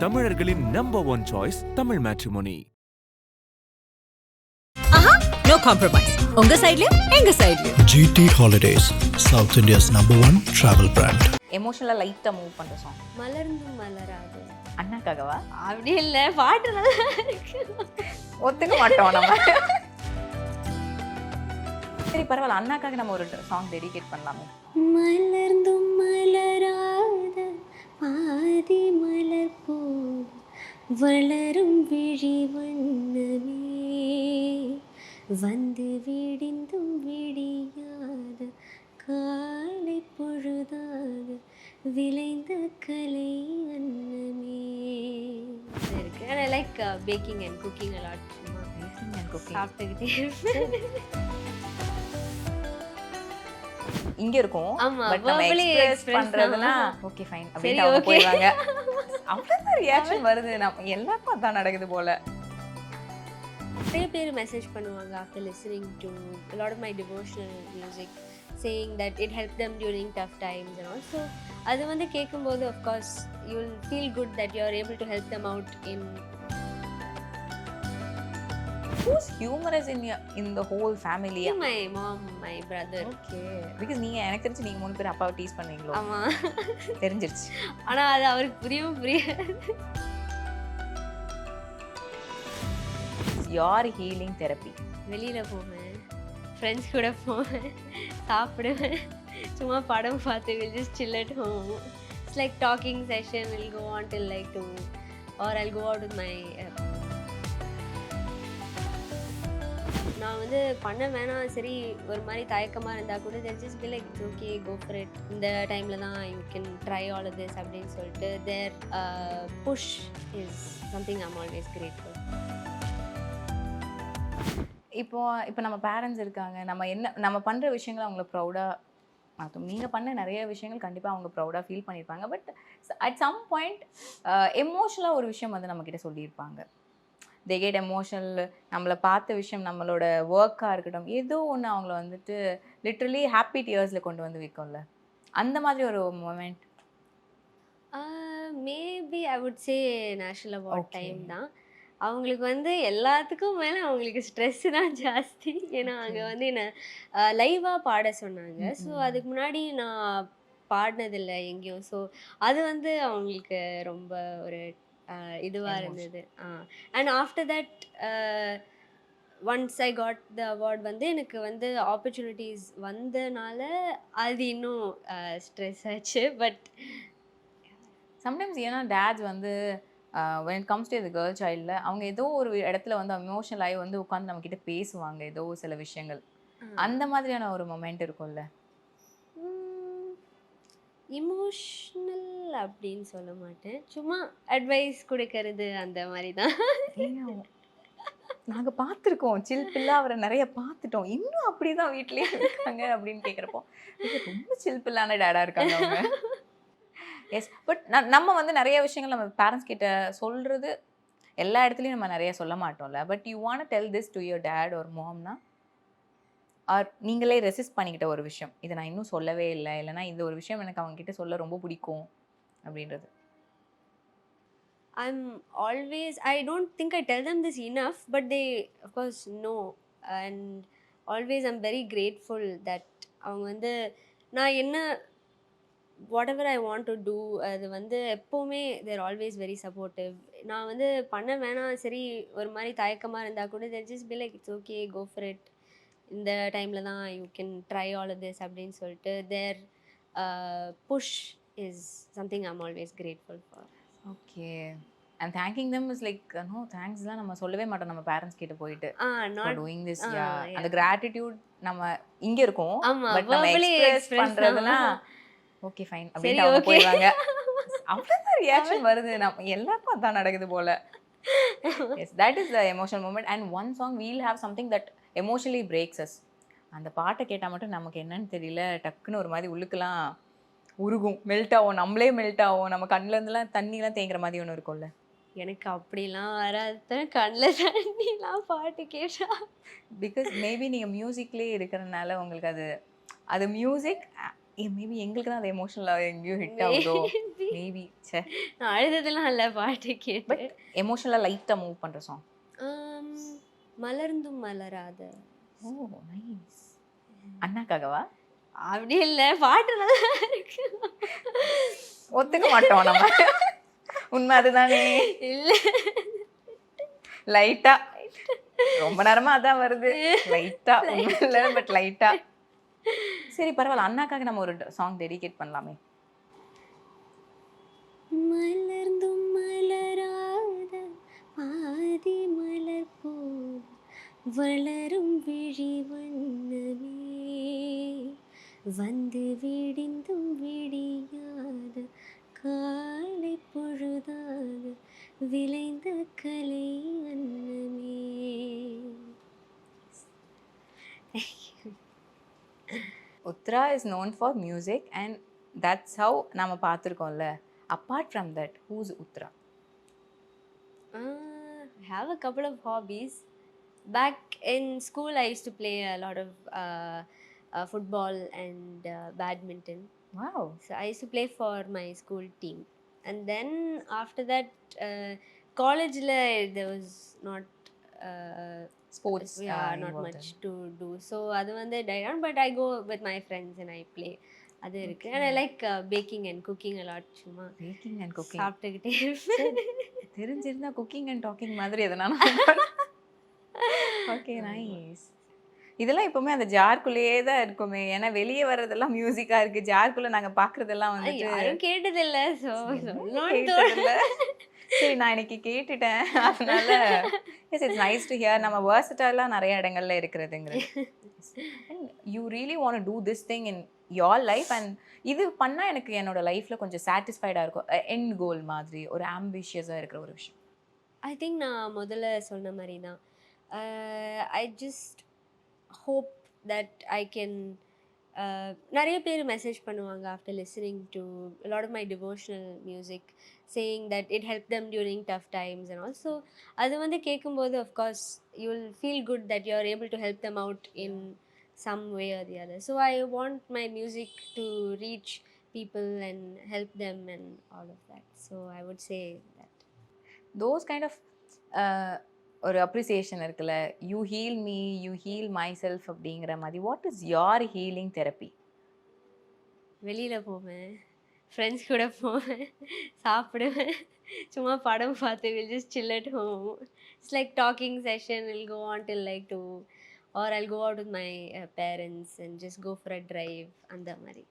தமிழர்களின் number one choice Tamil matrimony. No compromise. உங்க சைடுலயும் எங்க சைடுலயும். GT Holidays, South India's #1 travel brand. எமோஷனலா லைட்டா மூவ் பண்ற சாங் மலர்ந்தும் மலராது. அண்ணாக்காகவா? அப்படி இல்ல, பாட்டு நல்லா இருக்கு. ஒத்துக்க மாட்டோம் நம்ம. சரி பரவாயில்ல, அண்ணாக்காக நம்ம ஒரு சாங் டெடிகேட் பண்ணலாமே. மலர்ந்தும் மலராத பாதி மலர் போ வளரும் விழி வண்ணமே வந்து விடிந்தும் விடியாத காலை பொழுதாக விளைந்த கலை அன்னமே இருக்கு. I like baking and cooking a lot. Baking and cooking. சாப்பிட்டுக்கிட்டே இருப்பேன். இங்க இருக்கும். ஆமா, பட் நம்ம verbally எக்ஸ்பிரஸ் express பண்றதுனா ஓகே ஃபைன் சரி, அப்படியே அவங்க okay. போயிடுவாங்க. அவ்வளவுதான் ரியாக்ஷன் வருது. நம்ம எல்லாருக்கும் அதான் நடக்குது போல. நிறைய பேர் மெசேஜ் பண்ணுவாங்க after listening to a lot of my devotional music saying that it helped them during tough times and all. So அது வந்து கேட்கும்போது of course you will feel good that you are able to help them out in. Who's humorous in the whole family? My mom, my brother. Okay. Because நீங்க எனக்கு தெரிஞ்சு நீங்க மூணு பேர் அப்பாவை டீஸ் பண்ணீங்களோ? ஆமா, தெரிஞ்சிருச்சு. ஆனா அது அவருக்கு புரியாது. Your healing therapy. வெளியில போவேன், ஃப்ரெண்ட்ஸ் கூட போவேன், சாப்பிடுவேன், சும்மா படம் பார்த்து we'll just chill at home. It's like talking session will go on till like 2 or I'll go out with my நான் வந்து பண்ண வேணாம், சரி ஒரு மாதிரி தயக்கமாக இருந்தால் கூட then just be like it's okay, go for it. இந்த டைமில் தான் you can try all of this அப்படின்னு சொல்லிட்டு their push is something I'm always grateful. இப்போ நம்ம பேரண்ட்ஸ் இருக்காங்க, நம்ம பண்ணுற விஷயங்கள் அவங்கள ப்ரௌடாக நீங்கள் பண்ண நிறைய விஷயங்கள் கண்டிப்பாக அவங்க ப்ரௌடாக ஃபீல் பண்ணியிருப்பாங்க. பட் அட் சம் பாயிண்ட் எமோஷனலாக ஒரு விஷயம் வந்து நம்மக்கிட்ட சொல்லியிருப்பாங்க. They get emotional. நம்மளை பார்த்த விஷயம், நம்மளோட ஒர்க்காக இருக்கட்டும், ஏதோ ஒன்று அவங்கள வந்துட்டு லிட்ரலி ஹாப்பி டியர்ஸில் கொண்டு வந்து வைக்கும்ல, அந்த மாதிரி ஒரு moment? Maybe I would say national award time தான். அவங்களுக்கு வந்து எல்லாத்துக்கும் மேலே அவங்களுக்கு ஸ்ட்ரெஸ்ஸு தான் ஜாஸ்தி. ஏன்னா அங்கே வந்து என்னை லைவாக பாட சொன்னாங்க. ஸோ அதுக்கு முன்னாடி நான் பாடினதில்லை எங்கேயும். ஸோ அது வந்து அவங்களுக்கு ரொம்ப ஒரு இதுவாக இருந்தது. And after that once I got the award வந்து எனக்கு வந்து ஆப்பர்ச்சுனிட்டிஸ் வந்தனால அது இன்னும் ஸ்ட்ரெஸ் ஆச்சு. பட் சம்டைம்ஸ் ஏன்னா டேட்ஸ் வந்து when it comes to the girl child, அவங்க ஏதோ ஒரு இடத்துல வந்து எமோஷனல் ஆகி வந்து உட்காந்து நம்மக்கிட்ட பேசுவாங்க ஏதோ சில விஷயங்கள். அந்த மாதிரியான ஒரு மொமெண்ட் இருக்கும்ல? இமோஷ்னல் அப்படின்னு சொல்ல மாட்டேன், சும்மா அட்வைஸ் கொடுக்கறது அந்த மாதிரி தான். நாங்கள் பார்த்துருக்கோம், சில் பிள்ளை அவரை நிறைய பார்த்துட்டோம், இன்னும் அப்படிதான் வீட்லேயே இருக்காங்க அப்படின்னு கேட்குறப்போ ரொம்ப சில் பிள்ளான டேடாக இருக்காங்க அவங்க. எஸ், பட் நம்ம வந்து நிறைய விஷயங்கள் நம்ம பேரண்ட்ஸ் கிட்ட சொல்கிறது எல்லா இடத்துலையும் நம்ம நிறைய சொல்ல மாட்டோம்ல. But you want tell this to your dad ஒரு மாம்னா, ஆர் நீங்களே ரெசிஸ்ட் பண்ணிக்கிட்ட ஒரு விஷயம், இதை நான் இன்னும் சொல்லவே இல்லை, இல்லைனா இந்த ஒரு விஷயம் எனக்கு அவங்க கிட்ட சொல்ல ரொம்ப பிடிக்கும் அப்படின்றது? I don't think I tell them this enough, but they of course know. And always I'm very grateful that அவங்க வந்து நான் என்ன whatever I want to do அது வந்து எப்போவுமே they're always very supportive. நான் வந்து பண்ண வேணாம், சரி ஒரு மாதிரி தயக்கமாக இருந்தால் கூட they'll just be like it's okay, go for it. இந்த டைமில் தான் you can try all of this அப்படின்னு சொல்லிட்டு their push is something I'm always grateful for. Okay. And thanking them is like no தேங்க்ஸ்லாம் நம்ம சொல்லவே மாட்டோம் நம்ம பேரண்ட்ஸ் கிட்ட போயிட்டு. not doing this. அந்த கிராட்டிடியூட் நம்ம இங்க இருக்கும், ஆமா, பட் நம்ம verbally எக்ஸ்பிரஸ் express பண்றதுனா ஓகே ஃபைன் அப்படியே அவங்க போயிடுவாங்க. அவ்வளவுதான் ரியாக்ஷன் வருது. நம்ம எல்லாருக்கும் அதான் நடக்குது போல. Yes, that is the emotional moment. And one song will have something that emotionally breaks us. அந்த பாட்டை கேட்டால் மட்டும் நமக்கு என்னன்னு தெரியல, டக்குன்னு ஒரு மாதிரி உள்ளுக்கெல்லாம் உருகும், மெல்ட் ஆகும், நம்மளே மெல்ட் ஆகும், நம்ம கண்ணில் இருந்துலாம் தண்ணிலாம் தேங்குற மாதிரி ஒன்று இருக்கும்ல. எனக்கு அப்படிலாம் வராது, கண்ணில் தண்ணிலாம் பாட்டு கேட்டா. பிகாஸ் மேபி நீங்கள் மியூசிக்லேயே இருக்கிறதுனால உங்களுக்கு அது மியூசிக் மேபி எங்களுக்கு தான் அது எமோஷனலாக எங்கேயோ ஹிட் ஆகுதோ மேபி. சே, நான் அழுததெல்லாம் இல்லை பாட்டு கேட்டு. பட் எமோஷனலாக லைட்டாக மூவ் பண்ணுற சாங். மலர்ந்தும் மலராத. ஓ நைஸ். அண்ணாக்காகவா? அப்படி இல்லை, பாட்டு நல்லா இருக்கு. ஒத்துக்க மாட்டோம் நம்ம. உண்மை அதுதானே. இல்லை, லைட்டா ரொம்ப நேரமா அதான் வருது. லைட்டா இல்லை, பட் லைட்டா. சரி பரவாயில்ல, அண்ணாக்காக நம்ம ஒரு சாங் டெடிகேட் பண்ணலாமே. மலர்ந்தும் மலராத ஆதி மலர் போல் வளரும் விழி வண்ணமே, வந்து விடிந்தும் விடியாத காலை பொழுதாக விளைந்த கலை அன்னமே. Uthra is known for music and that's how நம்ம பார்த்துருக்கோம்ல. apart from that, who's Uthra? I have a couple of hobbies. Back in school, I used to play a lot of football and badminton. Wow. So I used to play for my school team. And then after that, college there was not Sports. not involved much in. to do. So அது வந்து die down, but I go with my friends and I play. அது இருக்கு. And I like baking and cooking a lot. சும்மா Baking and cooking. சாப்பிட்டுக்கிட்டே இருப்பேன். தெரிஞ்சிருந்தா cooking and talking மாதிரி எதனா. Okay nice. இதெல்லாம் எப்பவுமே அந்த ஜார்க்குள்ளேயே தான் இருக்குமே. ஏன்னா வெளியே வர்றதெல்லாம் மியூசிக்கா இருக்கு. ஜார்க்குள்ள நாங்க பாக்குறதெல்லாம் வந்துட்டு யாரும் கேட்டதில்ல. ஸோ கேட்டதில்ல. சரி நான் இன்னைக்கு கேட்டுட்டேன். அதனால S it's nice to hear. நம்ம வேர்சடைலாக நிறைய இடங்கள்ல இருக்கிறதுங்கிறது. You really want do this thing in your life and இது பண்ணால் எனக்கு என்னோட லைஃப்பில் கொஞ்சம் சாட்டிஸ்ஃபைடாக இருக்கும். எண்ட் கோல் மாதிரி ஒரு ஆம்பிஷியஸாக இருக்கிற ஒரு விஷயம். ஐ திங்க் நான் முதல்ல சொன்ன மாதிரி தான். I just hope that I can நிறைய பேர் மெசேஜ் பண்ணுவாங்க after listening to lot of my devotional music saying that it help them during tough times and all. So அது வந்து கேட்கும்போது of course you will feel good that you are able to help them out in some way or the other. So I want my music to reach people and help them and all of that. So I would say that. Those kind of ஒரு appreciation இருக்குல்ல, you heal me, you heal myself அப்படிங்கிற மாதிரி. What is your healing therapy? வெளியில் போவேன், friends கூட போவேன், சாப்பிடுவேன், சும்மா படம் பார்த்து will just chill at home. It's like talking session will go on till like 2 or I'll go out with my parents and just go for a drive அந்த மாதிரி.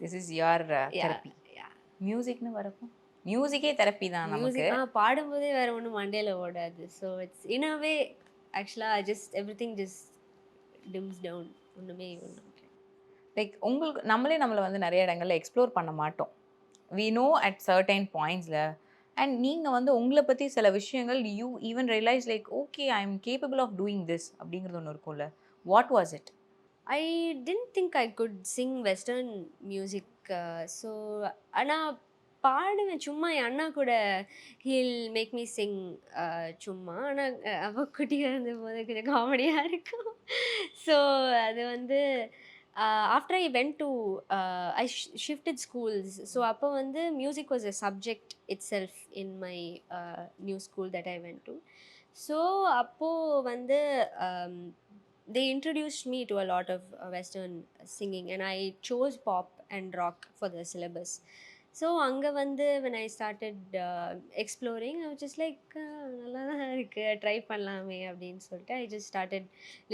This is your therapy. Yeah. மியூசிக்னு வரப்போ மியூசிக்கே therapy தான் நமக்கு. பாடும்போதே வேற ஒன்றும் மண்டையில் ஓடாது. So it's in a way ஆக்சுவலாக just everything just dims down. ஒன்றுமே ஒன்றும் லைக் உங்களுக்கு நம்மளை வந்து நிறைய இடங்களில் எக்ஸ்ப்ளோர் பண்ண மாட்டோம். வி நோ அட் சர்டைன் பாயிண்ட்ஸில். அண்ட் நீங்கள் வந்து உங்களை பற்றி சில விஷயங்கள் you even realize like okay I am capable of doing this அப்படிங்கிறது ஒன்று இருக்கும்ல. What was it? I don't think I could sing western music. So ஆனால் பாடுவேன் சும்மா. என் அண்ணா கூட ஹீல் மேக் மீ சிங் சும்மா. ஆனால் அவள் குட்டியாக இருந்தபோது கொஞ்சம் காமெடியாக இருக்கும். ஸோ அது வந்து after I went to I shifted schools. So appo vande music was a subject itself in my new school that I went to. So appo vande they introduced me to a lot of western singing and I chose pop and rock for the syllabus. So anga vande when I started exploring I was just like nalla da irukku try pannalame appdin solittu I just started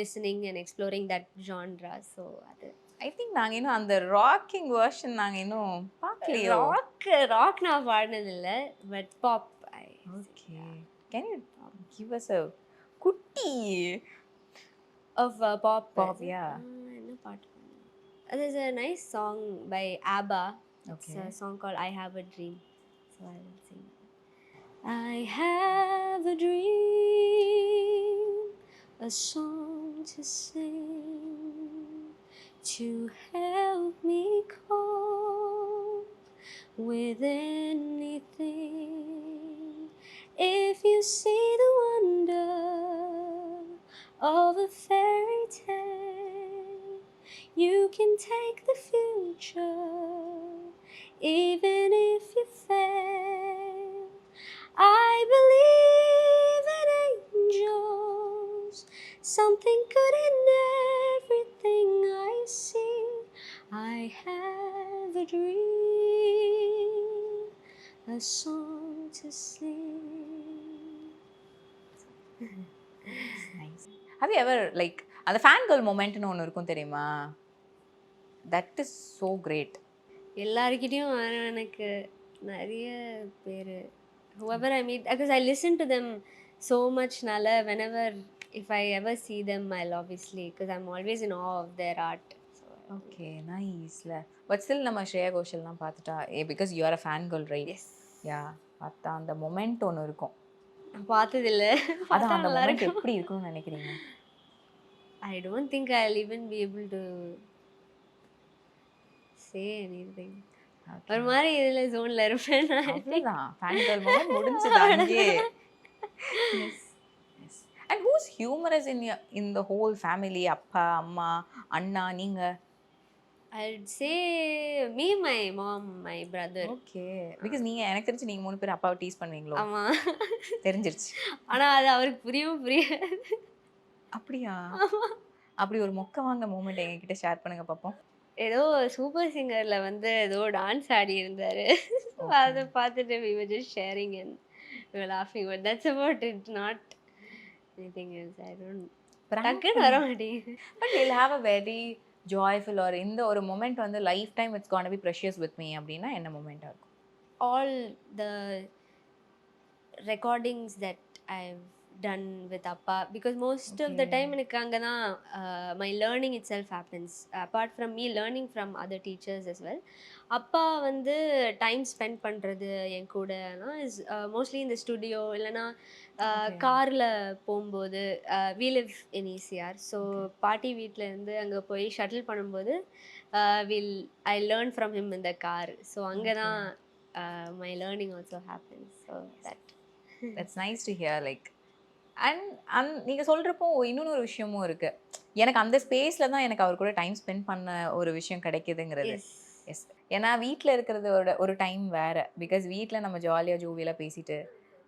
listening and exploring that genre. So adu I think நாங்கள் இன்னும் அந்த rocking version நாங்கள் இன்னும் பார்க்கலையோ. Rock நான் பாடினதில்லை but pop. Okay, can you give us a குட்டி of pop? Pop yeah. என்ன பாட்டு? அது is a nice song by ABBA. Okay. It's a song called I Have a Dream. So I will sing. I have a dream, a song to sing, to help me cope with anything. If you see the wonder of a fairy tale, you can take the future song to sing. Nice. Have you ever like அந்த fan girl மொமெண்ட்னு ஒன்று இருக்கும் தெரியுமா? That is so great. எல்லாருக்கிட்டையும் எனக்கு நிறைய பேர் whoever I meet, because I listen to them so much nala, whenever if I ever see them I'll obviously, because I'm always in awe of their art. Okay நைஸ்ல. But still நம்ம ஸ்ரேயா கோஷல்லாம் பார்த்துட்டா because you are a fan girl right? Yes. Yeah பார்த்தா அந்த moment ஒன்று இருக்கும். நான் பார்த்ததில்ல. அதான் அந்த மொமெண்ட் எப்படி இருக்கும்னு நினைக்கிறீங்க? I don't think I'll even be able to say anything. ஒரு மாதிரி இதில் ஜோனில் இருப்பேன் நான். அப்படிதான் ஃபேன் கேர்ள் மொமெண்ட் முடிஞ்சது அங்கே. And who's humorous in the whole family? அப்பா, அம்மா, அண்ணா, நீங்க? I'd say me, my mom, my brother. Okay because நீங்க எனக்கு தெரிஞ்சு நீங்க 3 பேர் அப்பாவை டீஸ் பண்ணுவீங்களோ? ஆமா. தெரிஞ்சிருச்சு. ஆனால் அது அவருக்கு புரியாது. அப்படியா? அப்படி ஒரு மொக்க வாங்க மூமெண்ட் எங்ககிட்ட ஷேர் பண்ணுங்க பார்ப்போம். ஏதோ சூப்பர் சிங்கரில் வந்து ஏதோ டான்ஸ் ஆடி இருந்தார். அதை பார்த்துட்டு we were just sharing and we were laughing, but that's about it, not anything else. I don't டக்குன்னு வர மாட்டேங்குது. But you'll have a very joyful or இந்த ஒரு மொமெண்ட் வந்து life time it's gonna be precious with me அப்படின்னா என்ன மொமெண்டா இருக்கும்? All the recordings that I've done with Appa, because most of the time எனக்கு அங்கே தான் my learning itself happens, apart from me learning from other teachers as well. அப்பா வந்து time spend பண்ணுறது என் கூடனா is mostly இந்த ஸ்டுடியோ இல்லைனா காரில் போகும்போது we live in ECR, so பாட்டி வீட்டிலேருந்து அங்கே போய் ஷட்டில் பண்ணும்போது I learn from him in the car, so அங்கே தான் my learning also happens, so that's nice to hear. like and நீங்கள் சொல்கிறப்போ இன்னொன்று ஒரு விஷயமும் இருக்குது. எனக்கு அந்த ஸ்பேஸில் தான் எனக்கு அவர் கூட டைம் ஸ்பெண்ட் பண்ண ஒரு விஷயம் கிடைக்கிதுங்கிறது. எஸ், ஏன்னா வீட்டில் இருக்கிறதோட ஒரு டைம் வேறு. பிகாஸ் வீட்டில் நம்ம ஜாலியாக ஜோவியெல்லாம் பேசிட்டு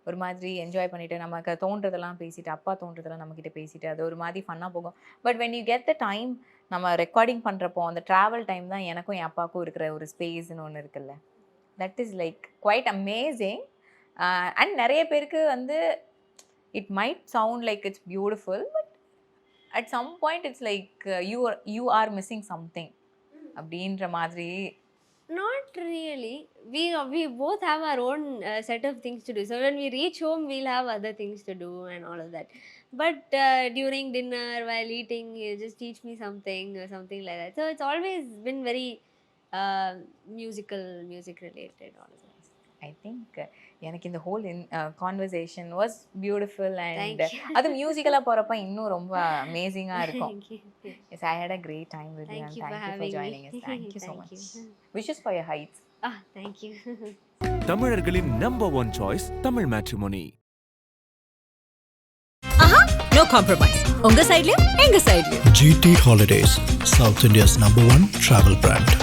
ஒரு மாதிரி என்ஜாய் பண்ணிவிட்டு நமக்கு தோன்றதெல்லாம் பேசிட்டு அப்பா தோன்றதெல்லாம் நம்மக்கிட்ட பேசிட்டு அது ஒரு மாதிரி ஃபன்னாக போகும். But when you get the time நம்ம ரெக்கார்டிங் பண்ணுறப்போ அந்த ட்ராவல் டைம் தான் எனக்கும் என் அப்பாவுக்கும் இருக்கிற ஒரு ஸ்பேஸ்ன்னு ஒன்று இருக்குல்ல. That is like quite amazing. அண்ட் நிறைய பேருக்கு வந்து it might sound like it's beautiful, but at some point it's like you are missing something அப்படின்ற மாதிரி. Not really. We both have our own set of things to do. So when we reach home, we'll have other things to do and all of that. But during dinner, while eating, you just teach me something or something like that. So it's always been very music related, all of that. I think எனக்கு இந்த whole conversation was beautiful and அது மியூசிக்கலாக போகிறப்ப இன்னும் ரொம்ப அமேசிங்காக இருக்கும். Yes, I had a great time with you and thank you for joining us. Thank you so much. Wishes for your heights. Thank you. தமிழர்களின் number 1 choice Tamil Matrimony. No compromise. உங்க சைடுலயும் எங்க சைடுலயும். GT Holidays, South India's #1 travel brand.